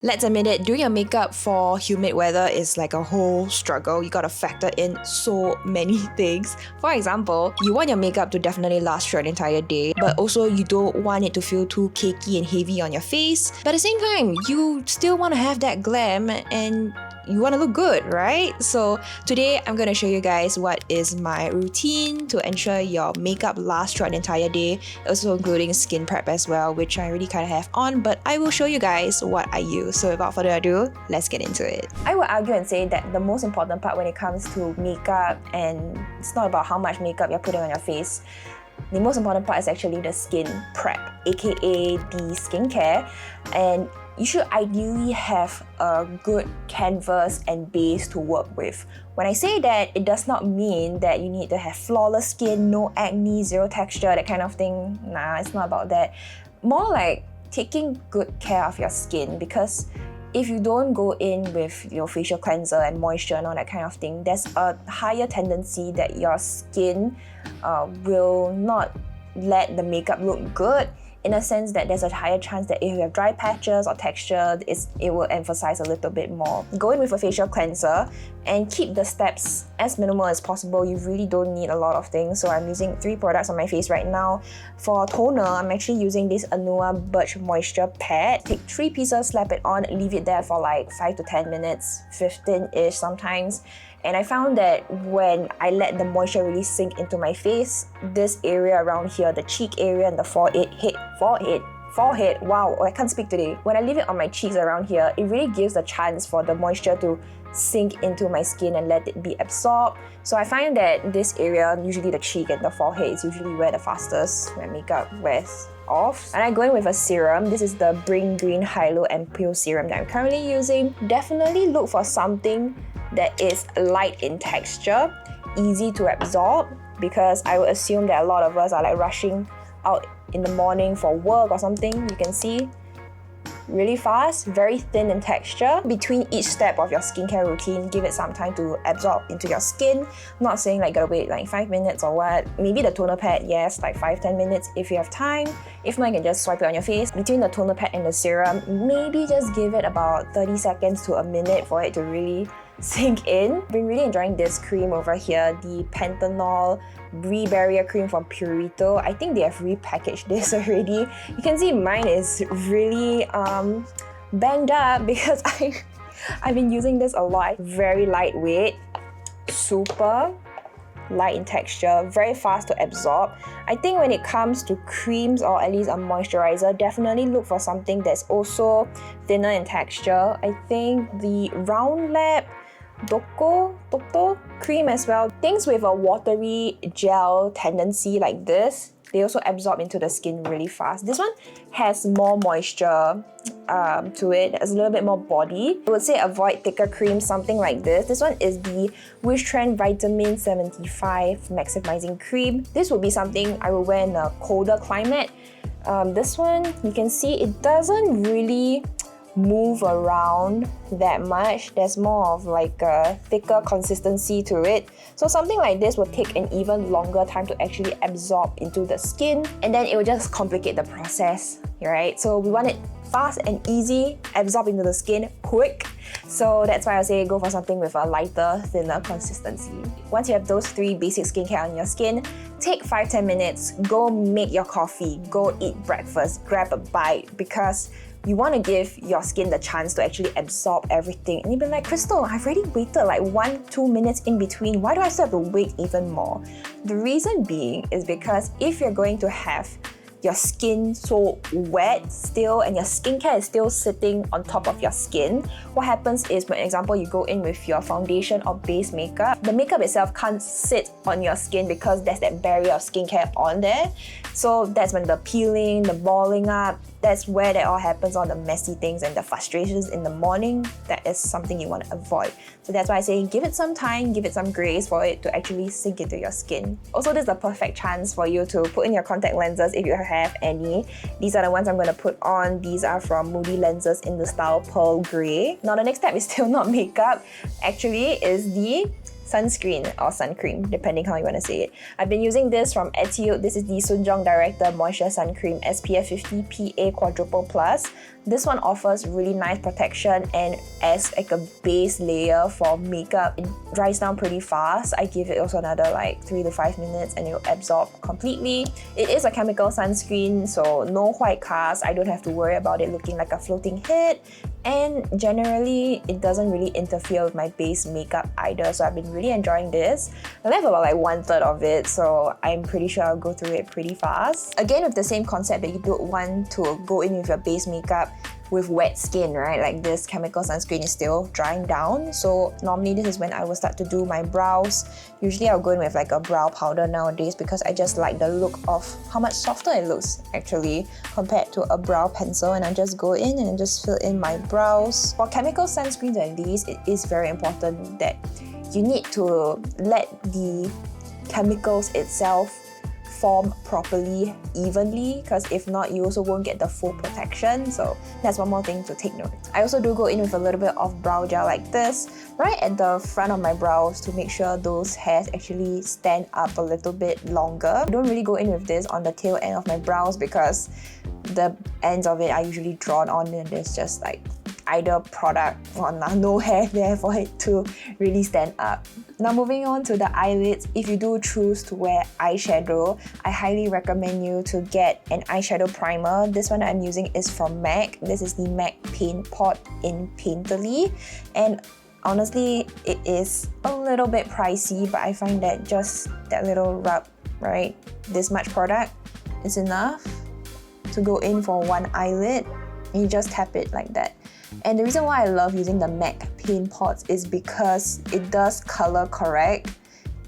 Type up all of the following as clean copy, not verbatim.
Let's admit it, doing your makeup for humid weather is like a whole struggle. You gotta factor in so many things. For example, you want your makeup to definitely last throughout an entire day, but also you don't want it to feel too cakey and heavy on your face. But at the same time, you still want to have that glam and you want to look good, right? So today I'm going to show you guys what is my routine to ensure your makeup lasts throughout an entire day, also including skin prep as well, which I already kind of have on, but I will show you guys what I use. So without further ado, let's get into it. I would argue and say that the most important part when it comes to makeup, and it's not about how much makeup you're putting on your face, the most important part is actually the skin prep, aka the skincare, and you should ideally have a good canvas and base to work with. When I say that, it does not mean that you need to have flawless skin, no acne, zero texture, that kind of thing. Nah, it's not about that. More like taking good care of your skin, because if you don't go in with your facial cleanser and moisture and all that kind of thing, there's a higher tendency that your skin will not let the makeup look good, in a sense that there's a higher chance that if you have dry patches or texture, it will emphasize a little bit more. Go in with a facial cleanser and keep the steps as minimal as possible. You really don't need a lot of things. So I'm using 3 products on my face right now. For toner, I'm actually using this Anua Birch Moisture Pad. Take 3 pieces, slap it on, leave it there for like 5 to 10 minutes, 15-ish sometimes. And I found that when I let the moisture really sink into my face, this area around here, the cheek area and the forehead, wow, I can't speak today. When I leave it on my cheeks around here, it really gives a chance for the moisture to sink into my skin and let it be absorbed. So I find that this area, usually the cheek and the forehead, is usually where the fastest my makeup wears off. And I go in with a serum. This is the Bring Green Hyalo and Peel Serum that I'm currently using. Definitely look for something that is light in texture, easy to absorb, because I would assume that a lot of us are like rushing out in the morning for work or something. You can see really fast, very thin in texture. Between each step of your skincare routine, give it some time to absorb into your skin. I'm not saying like gotta wait like 5 minutes or what. Maybe the toner pad, yes, like 5-10 minutes if you have time. If not, you can just swipe it on your face. Between the toner pad and the serum, maybe just give it about 30 seconds to a minute for it to really sink in. Been really enjoying this cream over here, the Panthenol Brie Barrier Cream from Purito. I think they have repackaged this already. You can see mine is really banged up because I've been using this a lot. Very lightweight, super light in texture, very fast to absorb. I think when it comes to creams, or at least a moisturizer, definitely look for something that's also thinner in texture. I think the Round Lab Doctor cream as well. Things with a watery gel tendency like this, they also absorb into the skin really fast. This one has more moisture to it, has a little bit more body. I would say avoid thicker creams, something like this. This one is the Wish Trend Vitamin 75 Maximizing Cream. This would be something I will wear in a colder climate. This one, you can see it doesn't really move around that much. There's more of like a thicker consistency to it. So something like this will take an even longer time to actually absorb into the skin, and then it will just complicate the process, right? So we want it fast and easy, absorb into the skin quick. So that's why I say go for something with a lighter, thinner consistency. Once you have those 3 basic skincare on your skin, take 5-10 minutes, go make your coffee, go eat breakfast, grab a bite, because you want to give your skin the chance to actually absorb everything. And you've been like, Crystal, I've already waited like 1-2 minutes in between. Why do I still have to wait even more? The reason being is because if you're going to have your skin so wet still and your skincare is still sitting on top of your skin, what happens is, for example, you go in with your foundation or base makeup, the makeup itself can't sit on your skin because there's that barrier of skincare on there. So that's when the peeling, the balling up, that's where that all happens, all the messy things and the frustrations in the morning. That is something you want to avoid. So that's why I say give it some time, give it some grace for it to actually sink into your skin. Also, this is the perfect chance for you to put in your contact lenses if you have any. These are the ones I'm going to put on. These are from MOODYLENSES in the style Pearl Grey. Now the next step is still not makeup. Actually, is the sunscreen or sun cream, depending how you want to say it. I've been using this from Etude. This is the Sunjong Director Moisture Sun Cream SPF 50 PA Quadruple Plus. This one offers really nice protection and as like a base layer for makeup. It dries down pretty fast. I give it also another like 3 to 5 minutes and it will absorb completely. It is a chemical sunscreen, so no white cast. I don't have to worry about it looking like a floating head. And generally, it doesn't really interfere with my base makeup either, so I've been really enjoying this. I have about like 1/3 of it, so I'm pretty sure I'll go through it pretty fast. Again, with the same concept that you don't want to go in with your base makeup with wet skin, right? Like this chemical sunscreen is still drying down. So normally this is when I will start to do my brows. Usually I'll go in with like a brow powder nowadays because I just like the look of how much softer it looks actually compared to a brow pencil, and I just go in and just fill in my brows. For chemical sunscreens at least, it is very important that you need to let the chemicals itself form properly, evenly, because if not, you also won't get the full protection. So that's one more thing to take note. I also do go in with a little bit of brow gel like this, right at the front of my brows to make sure those hairs actually stand up a little bit longer. I don't really go in with this on the tail end of my brows because the ends of it are usually drawn on and there's just like either product or no hair there for it to really stand up. Now moving on to the eyelids, if you do choose to wear eyeshadow, I highly recommend you to get an eyeshadow primer. This one I'm using is from MAC. This is the MAC Paint Pot in Painterly, and honestly it is a little bit pricey, but I find that just that little rub, right, this much product is enough to go in for one eyelid, and you just tap it like that. And the reason why I love using the MAC paint pots is because it does color correct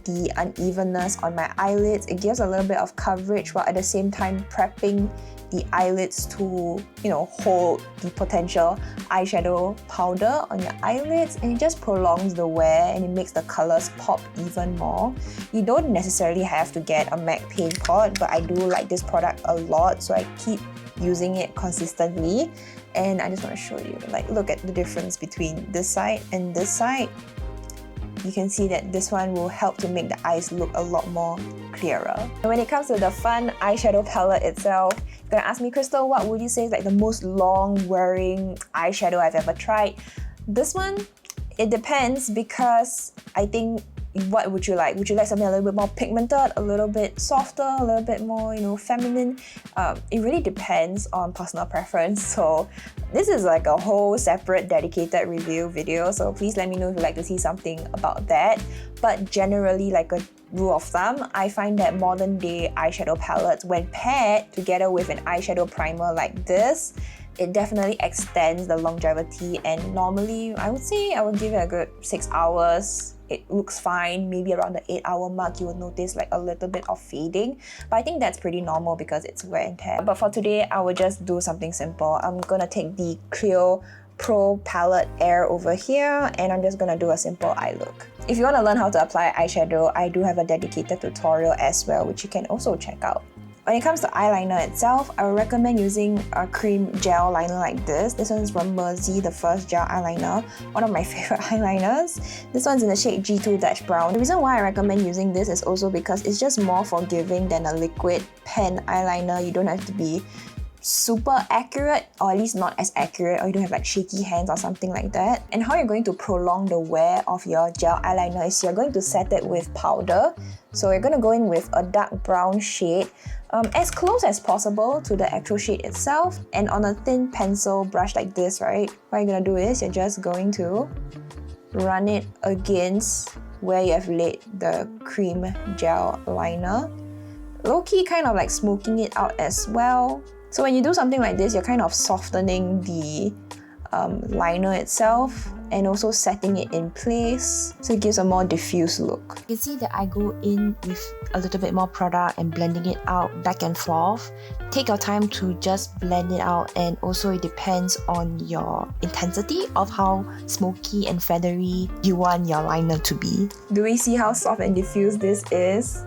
the unevenness on my eyelids. It gives a little bit of coverage while at the same time prepping the eyelids to, you know, hold the potential eyeshadow powder on your eyelids, and it just prolongs the wear and it makes the colors pop even more. You don't necessarily have to get a MAC paint pot, but I do like this product a lot, so I keep using it consistently. And I just want to show you, like, look at the difference between this side and this side. You can see that this one will help to make the eyes look a lot more clearer. And when it comes to the fun eyeshadow palette itself, you're gonna ask me, Crystal, what would you say is like the most long-wearing eyeshadow I've ever tried? This one, it depends, because I think, what would you like? Would you like something a little bit more pigmented, a little bit softer, a little bit more, you know, feminine? It really depends on personal preference. So this is like a whole separate dedicated review video, so please let me know if you'd like to see something about that. But generally, like a rule of thumb, I find that modern day eyeshadow palettes, when paired together with an eyeshadow primer like this, it definitely extends the longevity, and normally I would say I would give it a good 6 hours. It looks fine. Maybe around the 8-hour mark you will notice like a little bit of fading, but I think that's pretty normal because it's wear and tear. But for today, I will just do something simple. I'm gonna take the Clio Pro Palette Air over here, and I'm just gonna do a simple eye look. If you want to learn how to apply eyeshadow, I do have a dedicated tutorial as well, which you can also check out. When it comes to eyeliner itself, I would recommend using a cream gel liner like this. This one's from Mersey, the First Gel Eyeliner, one of my favorite eyeliners. This one's in the shade G2-Brown. The reason why I recommend using this is also because it's just more forgiving than a liquid pen eyeliner. You don't have to be super accurate, or at least not as accurate, or you don't have like shaky hands or something like that. And how you're going to prolong the wear of your gel eyeliner is you're going to set it with powder. So you're going to go in with a dark brown shade, as close as possible to the actual shade itself, and on a thin pencil brush like this, right? What you're going to do is you're just going to run it against where you have laid the cream gel liner. Low-key kind of like smoking it out as well. So when you do something like this, you're kind of softening the liner itself and also setting it in place, so it gives a more diffuse look. You can see that I go in with a little bit more product and blending it out back and forth. Take your time to just blend it out, and also it depends on your intensity of how smoky and feathery you want your liner to be. Do we see how soft and diffuse this is?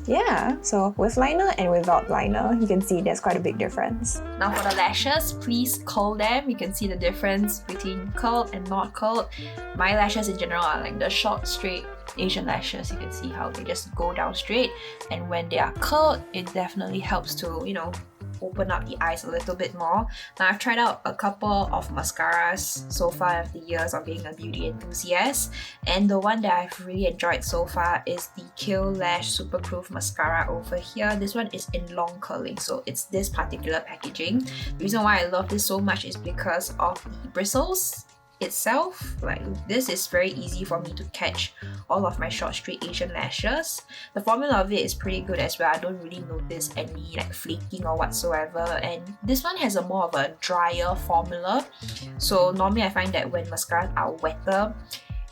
Yeah, so with liner and without liner, you can see there's quite a big difference. Now for the lashes, please curl them. You can see the difference between curled and not curled. My lashes in general are like the short, straight Asian lashes, you can see how they just go down straight, and when they are curled, it definitely helps to, you know, open up the eyes a little bit more. Now, I've tried out a couple of mascaras so far of the years of being a beauty enthusiast, and the one that I've really enjoyed so far is the Kill Lash Superproof Mascara over here. This one is in long curling, so it's this particular packaging. The reason why I love this so much is because of the bristles itself. Like, this is very easy for me to catch all of my short straight Asian lashes. The formula of it is pretty good as well. I don't really notice any like flaking or whatsoever, and this one has a more of a drier formula. So normally I find that when mascaras are wetter,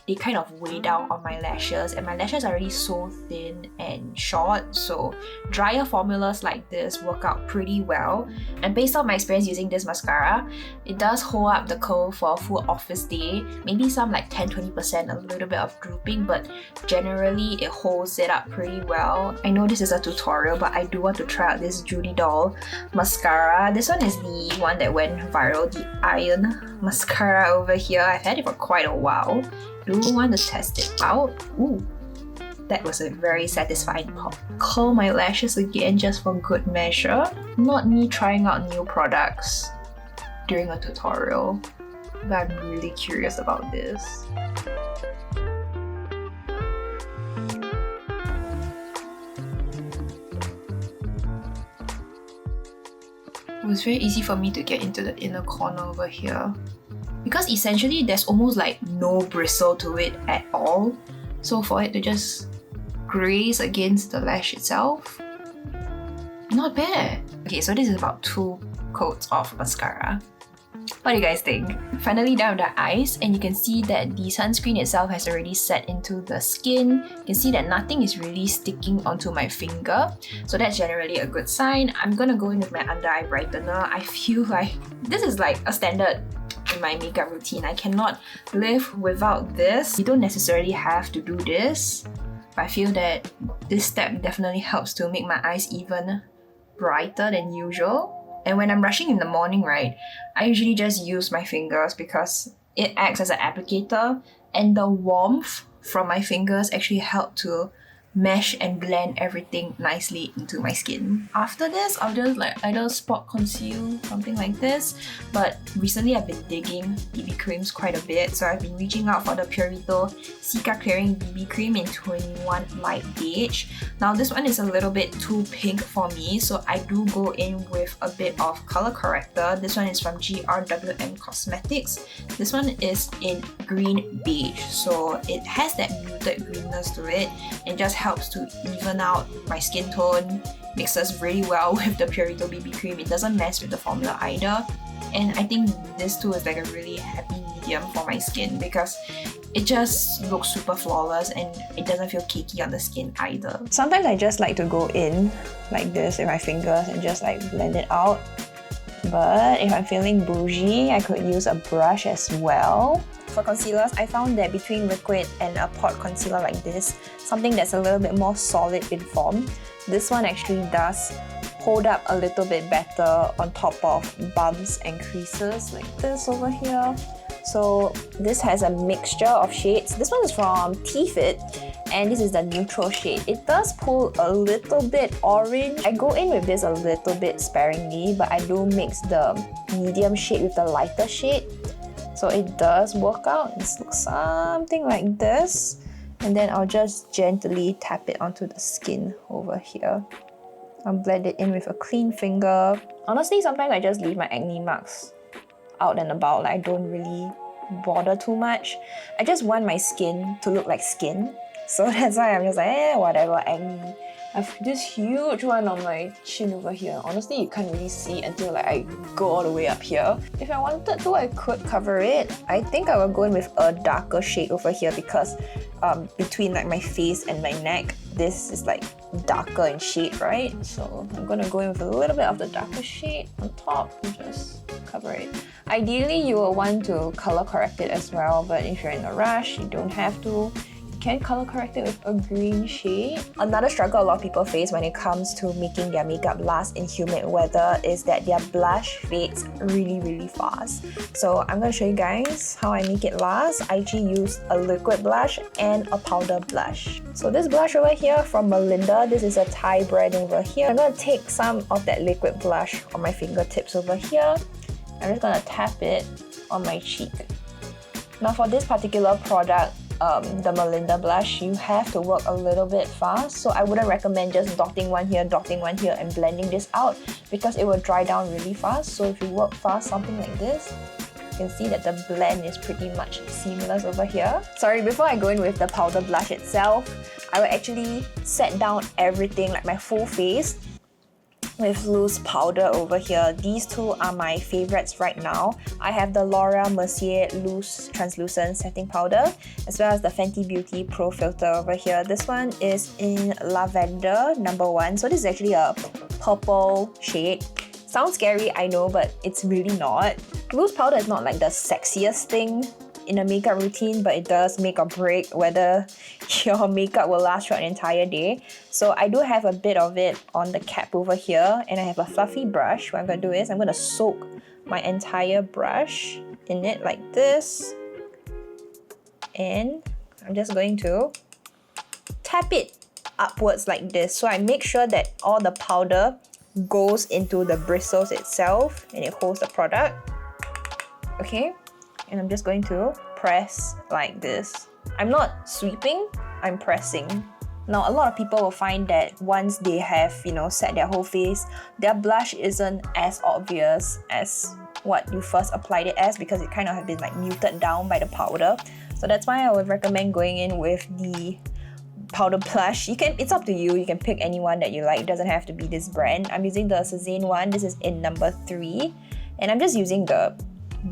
they kind of weigh down on my lashes, and my lashes are already so thin and short, so drier formulas like this work out pretty well. And based on my experience using this mascara, it does hold up the curl for a full office day, maybe some like 10-20%, a little bit of drooping, but generally it holds it up pretty well. I know this is a tutorial, but I do want to try out this Judy Doll mascara. This one is the one that went viral, the Iron mascara over here. I've had it for quite a while. Do want to test it out. Ooh, that was a very satisfying pop. Curl my lashes again just for good measure. Not me trying out new products during a tutorial, but I'm really curious about this. It was very easy for me to get into the inner corner over here, because essentially there's almost like no bristle to it at all. So for it to just graze against the lash itself, not bad. Okay, so this is about 2 coats of mascara. What do you guys think? Finally done with the eyes, and you can see that the sunscreen itself has already set into the skin. You can see that nothing is really sticking onto my finger, so that's generally a good sign. I'm gonna go in with my under eye brightener. I feel like this is like a standard in my makeup routine. I cannot live without this. You don't necessarily have to do this, but I feel that this step definitely helps to make my eyes even brighter than usual. And when I'm rushing in the morning, right, I usually just use my fingers because it acts as an applicator, and the warmth from my fingers actually help to mesh and blend everything nicely into my skin. After this, I'll just like either spot conceal, something like this. But recently I've been digging BB creams quite a bit, so I've been reaching out for the Purito Cica Clearing BB Cream in 21 Light Beige. Now this one is a little bit too pink for me, so I do go in with a bit of color corrector. This one is from GRWM Cosmetics. This one is in green beige, so it has that muted greenness to it and just helps to even out my skin tone, mixes really well with the Purito BB cream. It doesn't mess with the formula either, and I think this too is like a really happy medium for my skin because it just looks super flawless and it doesn't feel cakey on the skin either. Sometimes I just like to go in like this with my fingers and just like blend it out, but if I'm feeling bougie, I could use a brush as well. For concealers, I found that between liquid and a pot concealer like this, something that's a little bit more solid in form, this one actually does hold up a little bit better on top of bumps and creases like this over here. So this has a mixture of shades. This one is from T-Fit, and this is the neutral shade. It does pull a little bit orange. I go in with this a little bit sparingly, but I do mix the medium shade with the lighter shade. So it does work out. This looks something like this. And then I'll just gently tap it onto the skin over here. I'll blend it in with a clean finger. Honestly, sometimes I just leave my acne marks out and about. Like, I don't really bother too much. I just want my skin to look like skin. So that's why I'm just like, whatever, acne. I have this huge one on my chin over here. Honestly, you can't really see until like I go all the way up here. If I wanted to, I could cover it. I think I will go in with a darker shade over here because between like my face and my neck, this is like darker in shade, right? So I'm gonna go in with a little bit of the darker shade on top and just cover it. Ideally, you will want to color correct it as well, but if you're in a rush, you don't have to. You can color correct it with a green shade. Another struggle a lot of people face when it comes to making their makeup last in humid weather is that their blush fades really fast. So I'm going to show you guys how I make it last. I actually use a liquid blush and a powder blush. So this blush over here from Melinda, this is a Thai brand over here. I'm going to take some of that liquid blush on my fingertips over here. I'm just going to tap it on my cheek. Now for this particular product, the Melinda blush, you have to work a little bit fast, so I wouldn't recommend just dotting one here and blending this out because it will dry down really fast. So if you work fast, something like this, you can see that the blend is pretty much seamless over here. Sorry, before I go in with the powder blush itself, I will actually set down everything, like my full face, with loose powder over here. These two are my favorites right now. I have the Laura Mercier Loose Translucent Setting Powder, as well as the Fenty Beauty Pro Filter over here. This one is in Lavender #1. So this is actually a purple shade. Sounds scary, I know, but it's really not. Loose powder is not like the sexiest thing in a makeup routine, but it does make or break whether your makeup will last for an entire day. So I do have a bit of it on the cap over here, and I have a fluffy brush. What I'm going to do is I'm going to soak my entire brush in it like this, and I'm just going to tap it upwards like this. So I make sure that all the powder goes into the bristles itself and it holds the product. Okay? And I'm just going to press like this. I'm not sweeping, I'm pressing. Now, a lot of people will find that once they have, set their whole face, their blush isn't as obvious as what you first applied it as because it kind of has been like muted down by the powder. So that's why I would recommend going in with the powder blush. It's up to you. You can pick any one that you like. It doesn't have to be this brand. I'm using the Cezanne one. This is in #3. And I'm just using the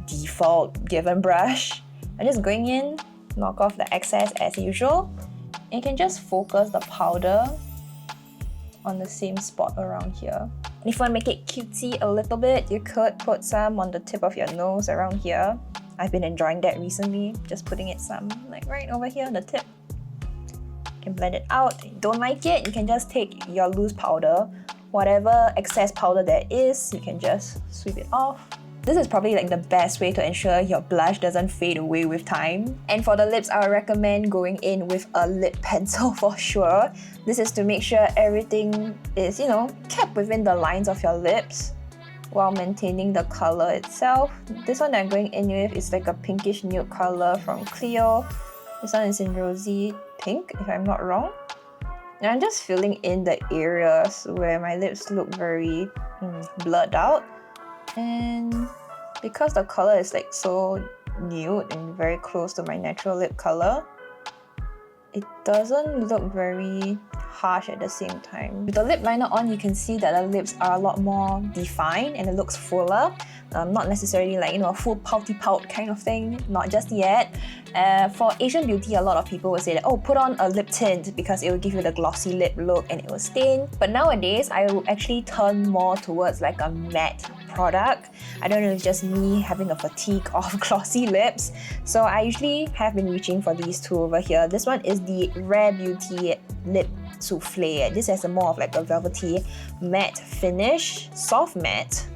default given brush. I'm just going in, knock off the excess as usual, and you can just focus the powder on the same spot around here. And if you want to make it cutesy a little bit, you could put some on the tip of your nose around here. I've been enjoying that recently, just putting it some like right over here on the tip. You can blend it out. If you don't like it, you can just take your loose powder, whatever excess powder there is, you can just sweep it off. This is probably like the best way to ensure your blush doesn't fade away with time. And for the lips, I would recommend going in with a lip pencil for sure. This is to make sure everything is, kept within the lines of your lips while maintaining the color itself. This one that I'm going in with is like a pinkish nude color from Clio. This one is in rosy pink, if I'm not wrong. And I'm just filling in the areas where my lips look very blurred out. And because the color is like so nude and very close to my natural lip color, it doesn't look very harsh at the same time. With the lip liner on, you can see that the lips are a lot more defined and it looks fuller. Not necessarily like, a full pouty pout kind of thing, not just yet. For Asian beauty, a lot of people will say that, oh, put on a lip tint because it will give you the glossy lip look and it will stain. But nowadays, I will actually turn more towards like a matte product. I don't know if it's just me having a fatigue of glossy lips. So I usually have been reaching for these two over here. This one is the Rare Beauty Lip Souffle. This has a more of like a velvety matte finish, soft matte.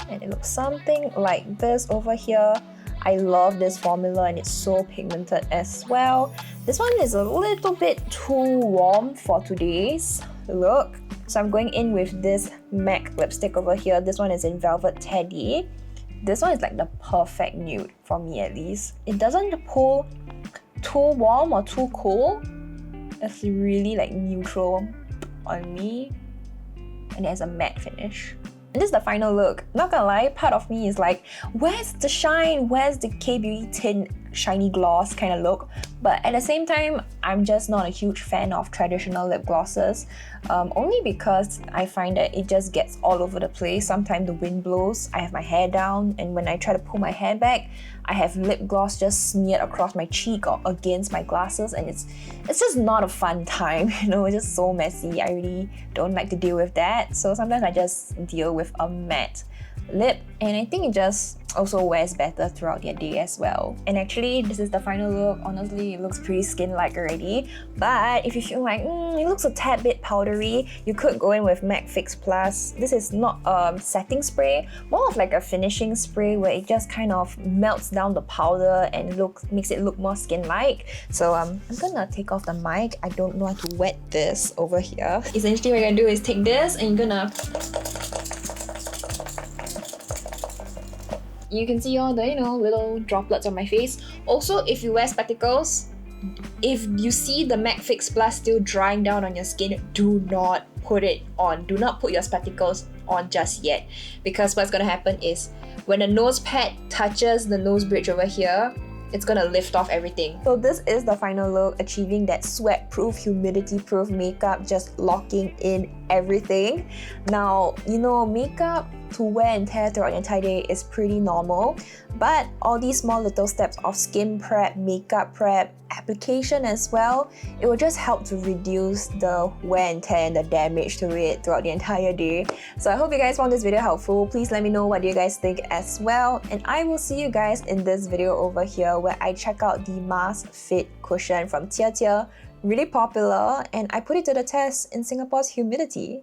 And it looks something like this over here. I love this formula and it's so pigmented as well. This one is a little bit too warm for today's look. So I'm going in with this MAC lipstick over here. This one is in Velvet Teddy. This one is like the perfect nude for me at least. It doesn't pull too warm or too cool. It's really like neutral on me. And it has a matte finish. And this is the final look. Not gonna lie, part of me is like, where's the shine? Where's the K-Beauty tint shiny gloss kind of look? But at the same time, I'm just not a huge fan of traditional lip glosses. Only because I find that it just gets all over the place. Sometimes the wind blows, I have my hair down, and when I try to pull my hair back, I have lip gloss just smeared across my cheek or against my glasses, and it's just not a fun time, it's just so messy. I really don't like to deal with that. So sometimes I just deal with a matte lip, and I think it just also wears better throughout your day as well. And actually, this is the final look. Honestly, it looks pretty skin-like already, but if you feel like it looks a tad bit powdery, you could go in with MAC Fix Plus. This is not a setting spray, more of like a finishing spray where it just kind of melts down the powder and makes it look more skin-like. So I'm gonna take off the mic. I don't know how to wet this over here. Essentially what you're gonna do is take this and you're gonna... You can see all the, little droplets on my face. Also, if you wear spectacles, if you see the MAC Fix Plus still drying down on your skin, do not put it on. Do not put your spectacles on just yet, because what's gonna happen is when the nose pad touches the nose bridge over here, it's gonna lift off everything. So this is the final look, achieving that sweat-proof, humidity-proof makeup, just locking in everything. Now, makeup to wear and tear throughout the entire day is pretty normal, but all these small little steps of skin prep, makeup prep, application as well, it will just help to reduce the wear and tear and the damage to it throughout the entire day. So I hope you guys found this video helpful. Please let me know what you guys think as well, and I will see you guys in this video over here where I check out the Mask Fit cushion from Tia. Really popular, and I put it to the test in Singapore's humidity.